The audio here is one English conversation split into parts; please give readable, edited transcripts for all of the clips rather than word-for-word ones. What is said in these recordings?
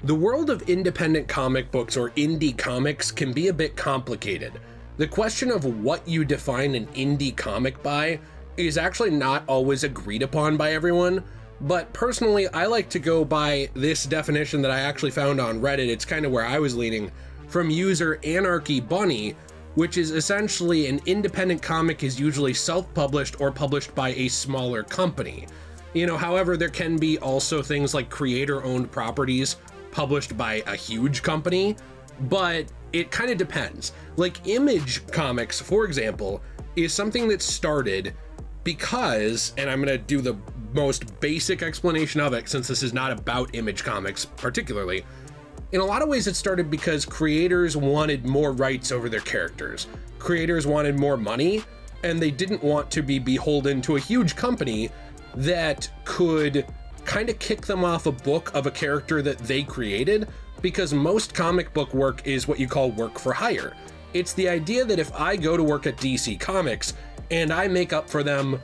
The world of independent comic books or indie comics can be a bit complicated. The question of what you define an indie comic by is actually not always agreed upon by everyone, but personally I like to go by this definition that I actually found on Reddit. It's kind of where I was leaning, from user Anarchy Bunny, which is essentially an independent comic is usually self-published or published by a smaller company. However, there can be also things like creator-owned properties published by a huge company, but it kind of depends. Like Image Comics, for example, is something that started because, and I'm going to do the most basic explanation of it since this is not about Image Comics particularly, in a lot of ways it started because creators wanted more rights over their characters. Creators wanted more money, and they didn't want to be beholden to a huge company that could kind of kick them off a book of a character that they created, because most comic book work is what you call work for hire. It's the idea that if I go to work at DC Comics and I make up for them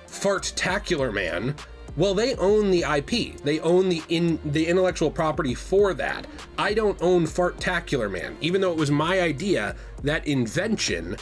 Fartacular Man, well, they own the IP. They own the intellectual property for that. I don't own Fartacular Man. Even though it was my idea, that invention,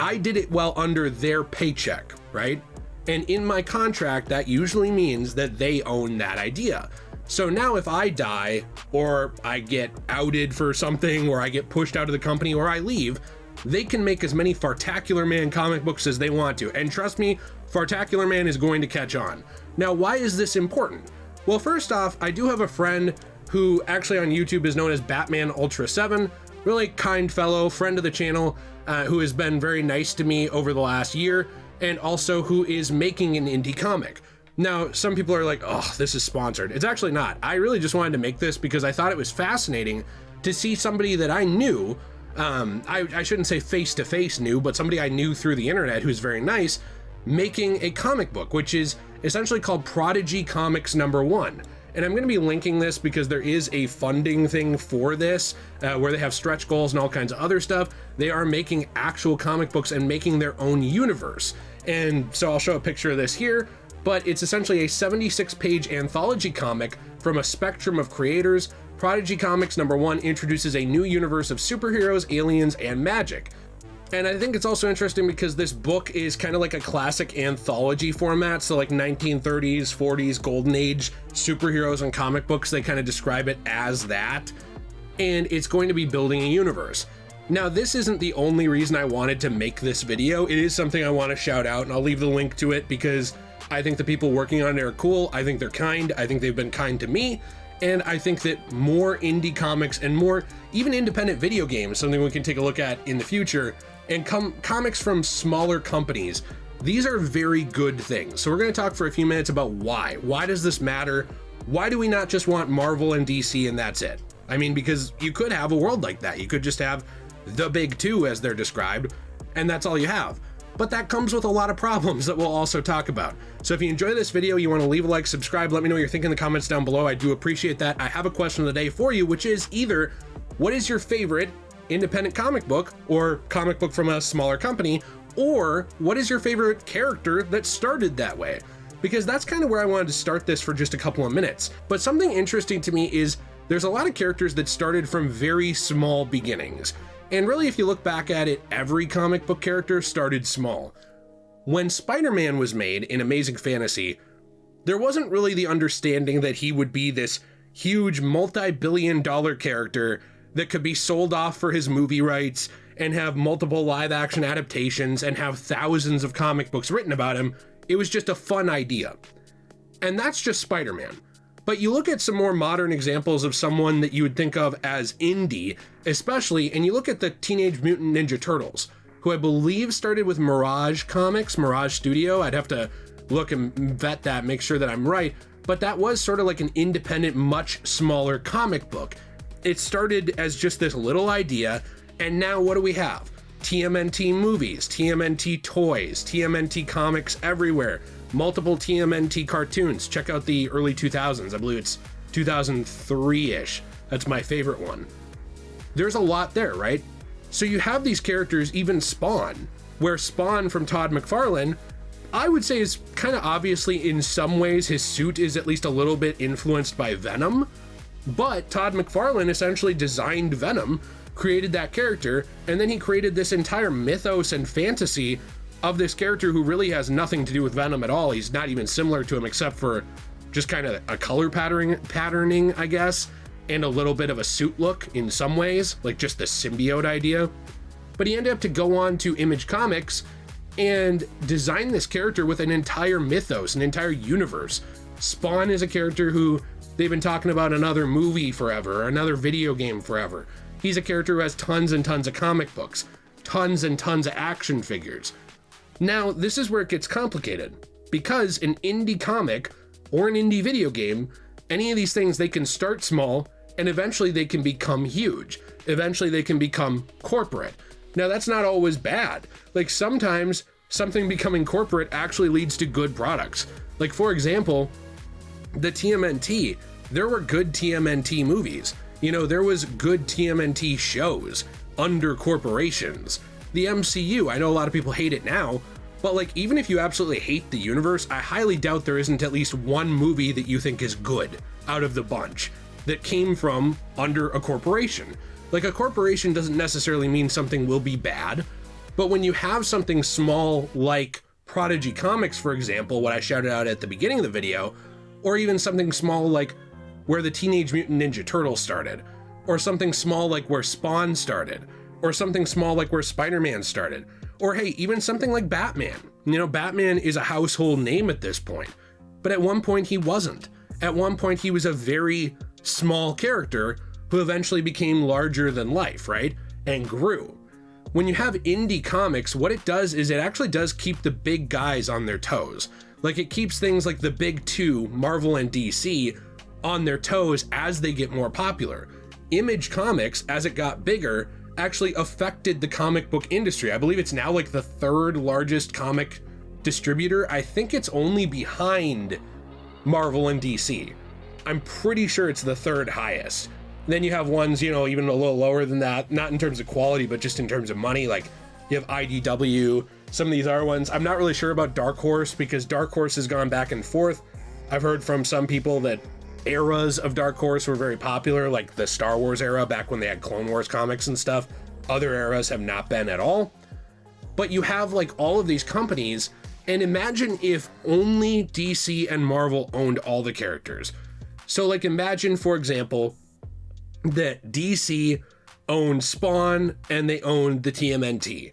I did it well under their paycheck, right? And in my contract, that usually means that they own that idea. So now if I die, or I get outed for something, or I get pushed out of the company, or I leave, they can make as many Fartacular Man comic books as they want to. And trust me, Fartacular Man is going to catch on. Now, why is this important? Well, first off, I do have a friend who actually on YouTube is known as Batman Ultra 7, really kind fellow, friend of the channel, who has been very nice to me over the last year, and also who is making an indie comic. Now, some people are like, oh, this is sponsored. It's actually not. I really just wanted to make this because I thought it was fascinating to see somebody that I knew, I shouldn't say face-to-face knew, but somebody I knew through the internet who's very nice, making a comic book, which is essentially called Prodigy Comics #1. And I'm going to be linking this because there is a funding thing for this, where they have stretch goals and all kinds of other stuff. They are making actual comic books and making their own universe. And so I'll show a picture of this here, but it's essentially a 76-page anthology comic from a spectrum of creators. Prodigy Comics #1 introduces a new universe of superheroes, aliens, and magic. And I think it's also interesting because this book is kind of like a classic anthology format. So like 1930s, 40s, golden age superheroes and comic books, they kind of describe it as that. And it's going to be building a universe. Now, this isn't the only reason I wanted to make this video. It is something I want to shout out, and I'll leave the link to it because I think the people working on it are cool. I think they're kind. I think they've been kind to me. And I think that more indie comics and more even independent video games, something we can take a look at in the future, and comics from smaller companies, these are very good things. So we're going to talk for a few minutes about why. Why does this matter? Why do we not just want Marvel and DC and that's it? I mean, because you could have a world like that. You could just have the big two as they're described, and that's all you have. But that comes with a lot of problems that we'll also talk about. So if you enjoy this video, you want to leave a like, subscribe, let me know what you're thinking in the comments down below. I do appreciate that. I have a question of the day for you, which is either, what is your favorite independent comic book or comic book from a smaller company, or what is your favorite character that started that way? Because that's kind of where I wanted to start this for just a couple of minutes. But something interesting to me is there's a lot of characters that started from very small beginnings. And really, if you look back at it, every comic book character started small. When Spider-Man was made in Amazing Fantasy, there wasn't really the understanding that he would be this huge multi-billion-dollar character that could be sold off for his movie rights and have multiple live-action adaptations and have thousands of comic books written about him. It was just a fun idea. And that's just Spider-Man. But you look at some more modern examples of someone that you would think of as indie, especially, and you look at the Teenage Mutant Ninja Turtles, who I believe started with Mirage Comics, Mirage Studio. I'd have to look and vet that, make sure that I'm right. But that was sort of like an independent, much smaller comic book. It started as just this little idea, and now what do we have? TMNT movies, TMNT toys, TMNT comics everywhere, multiple TMNT cartoons. Check out the early 2000s. I believe it's 2003-ish. That's my favorite one. There's a lot there, right? So you have these characters, even Spawn, where Spawn from Todd McFarlane, I would say is kind of obviously in some ways his suit is at least a little bit influenced by Venom. But Todd McFarlane essentially designed Venom, created that character, and then he created this entire mythos and fantasy of this character who really has nothing to do with Venom at all. He's not even similar to him except for just kind of a color patterning, I guess, and a little bit of a suit look in some ways, like just the symbiote idea. But he ended up to go on to Image Comics and design this character with an entire mythos, an entire universe. Spawn is a character who they've been talking about another movie forever, another video game forever. He's a character who has tons and tons of comic books, tons and tons of action figures. Now, this is where it gets complicated, because an indie comic or an indie video game, any of these things, they can start small and eventually they can become huge. Eventually they can become corporate. Now, that's not always bad. Like, sometimes something becoming corporate actually leads to good products. Like, for example, the TMNT, there were good TMNT movies. You know, there was good TMNT shows under corporations. The MCU, I know a lot of people hate it now, but like, even if you absolutely hate the universe, I highly doubt there isn't at least one movie that you think is good out of the bunch that came from under a corporation. Like, a corporation doesn't necessarily mean something will be bad, but when you have something small like Prodigy Comics, for example, what I shouted out at the beginning of the video, or even something small like where the Teenage Mutant Ninja Turtles started, or something small like where Spawn started, or something small like where Spider-Man started, or hey, even something like Batman. You know, Batman is a household name at this point, but at one point he wasn't. At one point he was a very small character who eventually became larger than life, right? And grew. When you have indie comics, what it does is it actually does keep the big guys on their toes. Like, it keeps things like the big two, Marvel and DC, on their toes as they get more popular. Image Comics, as it got bigger, actually affected the comic book industry. I believe it's now like the third largest comic distributor. I think it's only behind Marvel and DC. I'm pretty sure it's the third highest. Then you have ones, you know, even a little lower than that, not in terms of quality, but just in terms of money. Like, you have IDW, some of these other ones. I'm not really sure about Dark Horse, because Dark Horse has gone back and forth. I've heard from some people that eras of Dark Horse were very popular, like the Star Wars era, back when they had Clone Wars comics and stuff. Other eras have not been at all. But you have like all of these companies, and imagine if only DC and Marvel owned all the characters. So like, imagine, for example, that DC owned Spawn and they owned the TMNT.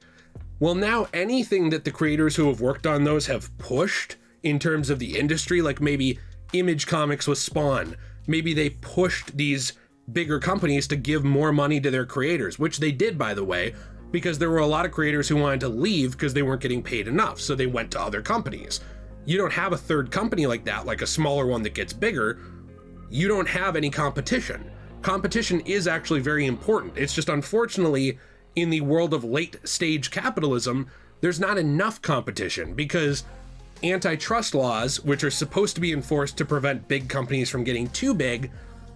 Well, now anything that the creators who have worked on those have pushed in terms of the industry, like maybe Image Comics with Spawn, maybe they pushed these bigger companies to give more money to their creators, which they did, by the way, because there were a lot of creators who wanted to leave because they weren't getting paid enough, so they went to other companies. You don't have a third company like that, like a smaller one that gets bigger. You don't have any competition. Competition is actually very important. It's just, unfortunately, in the world of late stage capitalism, there's not enough competition, because antitrust laws, which are supposed to be enforced to prevent big companies from getting too big,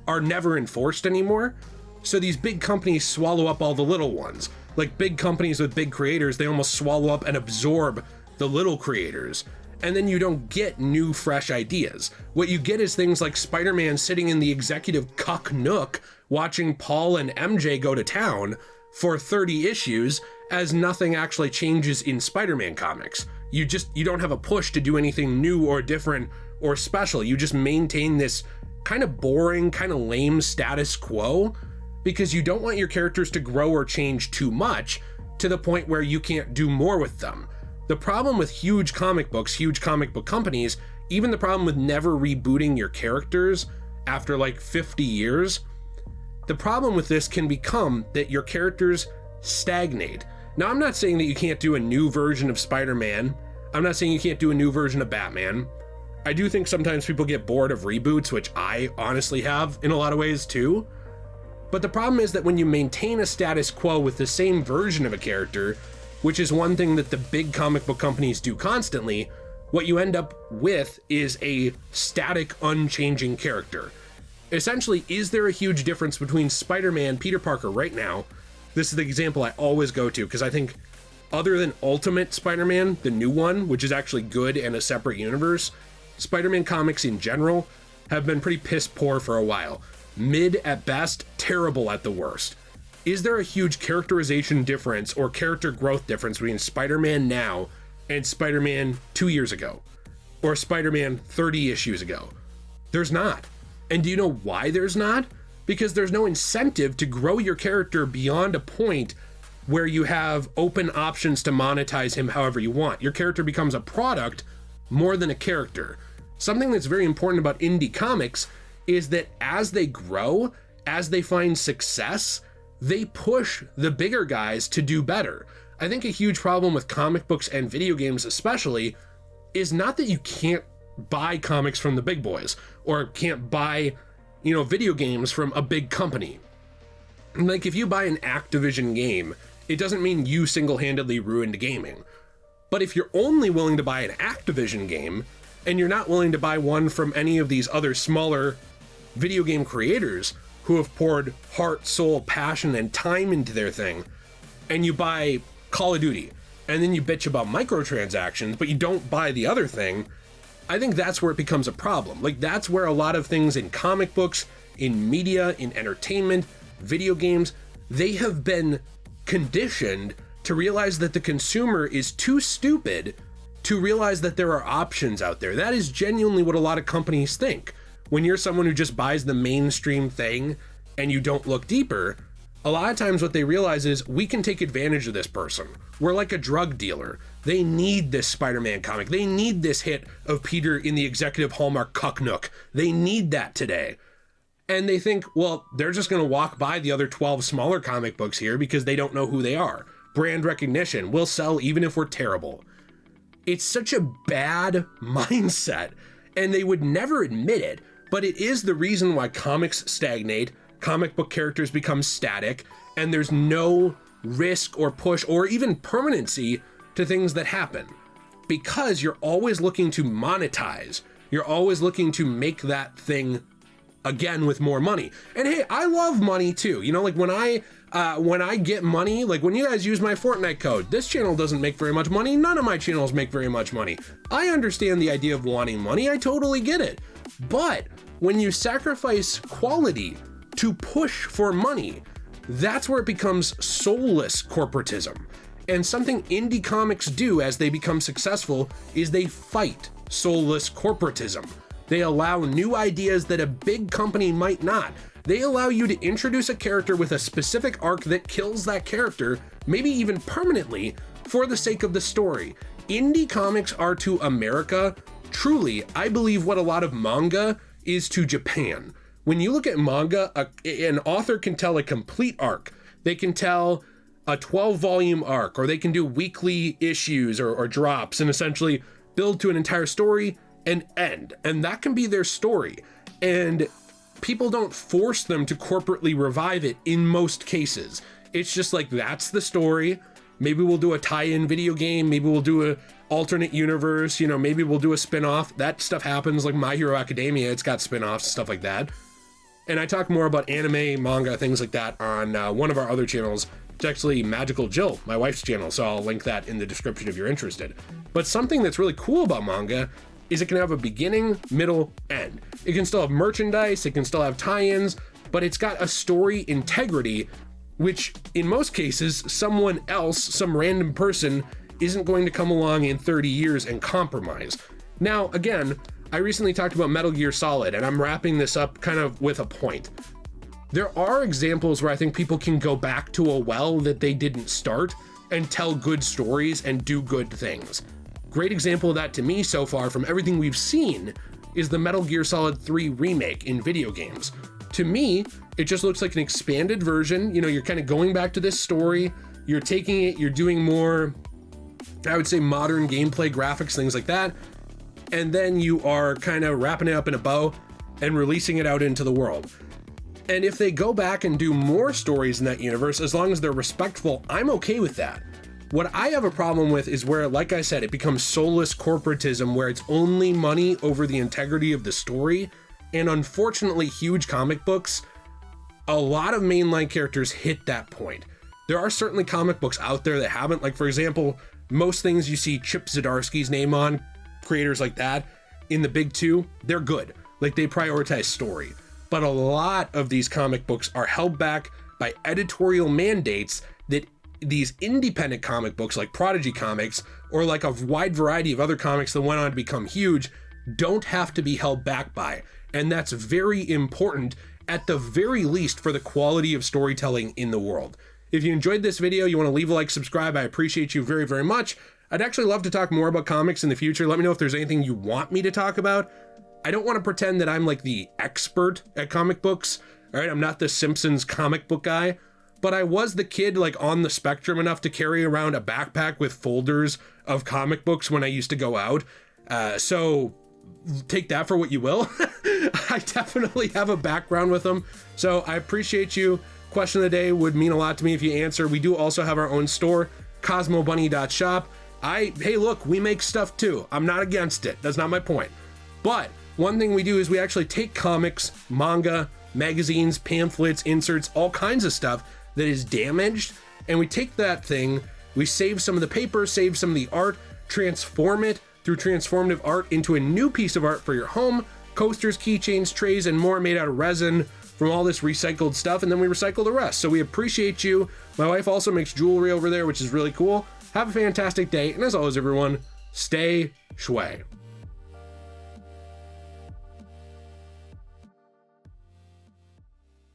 are never enforced anymore. So these big companies swallow up all the little ones. Like, big companies with big creators, they almost swallow up and absorb the little creators. And then you don't get new, fresh ideas. What you get is things like Spider-Man sitting in the executive cuck nook, watching Paul and MJ go to town for 30 issues, as nothing actually changes in Spider-Man comics. You don't have a push to do anything new or different or special. You just maintain this kind of boring, kind of lame status quo, because you don't want your characters to grow or change too much to the point where you can't do more with them. The problem with huge comic books, huge comic book companies, even the problem with never rebooting your characters after like 50 years, the problem with this can become that your characters stagnate. Now, I'm not saying that you can't do a new version of Spider-Man. I'm not saying you can't do a new version of Batman. I do think sometimes people get bored of reboots, which I honestly have in a lot of ways too. But the problem is that when you maintain a status quo with the same version of a character, which is one thing that the big comic book companies do constantly, what you end up with is a static, unchanging character. Essentially, is there a huge difference between Spider-Man, Peter Parker right now? This is the example I always go to, because I think other than Ultimate Spider-Man, the new one, which is actually good and a separate universe, Spider-Man comics in general have been pretty piss poor for a while. mid at best, terrible at the worst. Is there a huge characterization difference or character growth difference between Spider-Man now and Spider-Man 2 years ago? Or Spider-Man 30 issues ago? There's not. And do you know why there's not? Because there's no incentive to grow your character beyond a point where you have open options to monetize him however you want. Your character becomes a product more than a character. Something that's very important about indie comics is that as they grow, as they find success, they push the bigger guys to do better. I think a huge problem with comic books and video games especially is not that you can't buy comics from the big boys or can't buy, video games from a big company. Like if you buy an Activision game, it doesn't mean you single-handedly ruined gaming. But if you're only willing to buy an Activision game and you're not willing to buy one from any of these other smaller video game creators who have poured heart, soul, passion, and time into their thing, and you buy Call of Duty, and then you bitch about microtransactions, but you don't buy the other thing, I think that's where it becomes a problem. Like that's where a lot of things in comic books, in media, in entertainment, video games, they have been conditioned to realize that the consumer is too stupid to realize that there are options out there. That is genuinely what a lot of companies think. When you're someone who just buys the mainstream thing and you don't look deeper, a lot of times what they realize is we can take advantage of this person. We're like a drug dealer. They need this Spider-Man comic. They need this hit of Peter in the Executive Hallmark Cuck Nook. They need that today. And they think, well, they're just going to walk by the other 12 smaller comic books here because they don't know who they are. Brand recognition. We'll sell even if we're terrible. It's such a bad mindset, and they would never admit it, but it is the reason why comics stagnate, comic book characters become static, and there's no risk or push or even permanency to things that happen. Because you're always looking to monetize. You're always looking to make that thing again with more money. And hey, I love money too. Like when I get money, like when you guys use my Fortnite code, this channel doesn't make very much money. None of my channels make very much money. I understand the idea of wanting money. I totally get it. But when you sacrifice quality to push for money, that's where it becomes soulless corporatism. And something indie comics do as they become successful is they fight soulless corporatism. They allow new ideas that a big company might not. They allow you to introduce a character with a specific arc that kills that character, maybe even permanently, for the sake of the story. Indie comics are to America, truly, I believe, what a lot of manga is to Japan. When you look at manga, an author can tell a complete arc. They can tell a 12-volume arc, or they can do weekly issues or drops and essentially build to an entire story and end. And that can be their story. And people don't force them to corporately revive it in most cases. It's just like, that's the story. Maybe we'll do a tie-in video game. Maybe we'll do a alternate universe. Maybe we'll do a spin-off. That stuff happens, like My Hero Academia. It's got spin-offs and stuff like that. And I talk more about anime, manga, things like that on one of our other channels. It's actually Magical Jill, my wife's channel, so I'll link that in the description if you're interested. But something that's really cool about manga is it can have a beginning, middle, end. It can still have merchandise, it can still have tie-ins, but it's got a story integrity, which in most cases, someone else, some random person, isn't going to come along in 30 years and compromise. Now, again, I recently talked about Metal Gear Solid, and I'm wrapping this up kind of with a point. There are examples where I think people can go back to a well that they didn't start and tell good stories and do good things. Great example of that to me so far from everything we've seen is the Metal Gear Solid 3 remake in video games. To me, it just looks like an expanded version. You're kind of going back to this story, you're taking it, you're doing more, I would say, modern gameplay, graphics, things like that, and then you are kind of wrapping it up in a bow and releasing it out into the world. And if they go back and do more stories in that universe, as long as they're respectful, I'm okay with that. What I have a problem with is where, like I said, it becomes soulless corporatism, where it's only money over the integrity of the story. And unfortunately, huge comic books, a lot of mainline characters hit that point. There are certainly comic books out there that haven't. Like, for example, most things you see Chip Zdarsky's name on, creators like that, in the big two, they're good. Like, they prioritize story. but a lot of these comic books are held back by editorial mandates that these independent comic books like Prodigy Comics or like a wide variety of other comics that went on to become huge don't have to be held back by. And that's very important, at the very least, for the quality of storytelling in the world. If you enjoyed this video, you want to leave a like, subscribe, I appreciate you very, very much. I'd actually love to talk more about comics in the future. Let me know if there's anything you want me to talk about. I don't want to pretend that I'm like the expert at comic books. All right, I'm not the Simpsons comic book guy, but I was the kid like on the spectrum enough to carry around a backpack with folders of comic books when I used to go out. So take that for what you will. I definitely have a background with them. So I appreciate you. Question of the day would mean a lot to me if you answer. We do also have our own store, cosmobunny.shop. Hey, look, we make stuff too. I'm not against it. That's not my point. But one thing we do is we actually take comics, manga, magazines, pamphlets, inserts, all kinds of stuff that is damaged, and we take that thing, we save some of the paper, save some of the art, transform it through transformative art into a new piece of art for your home, coasters, keychains, trays, and more made out of resin from all this recycled stuff, and then we recycle the rest. So we appreciate you. My wife also makes jewelry over there, which is really cool. Have a fantastic day, and as always, everyone, stay shui.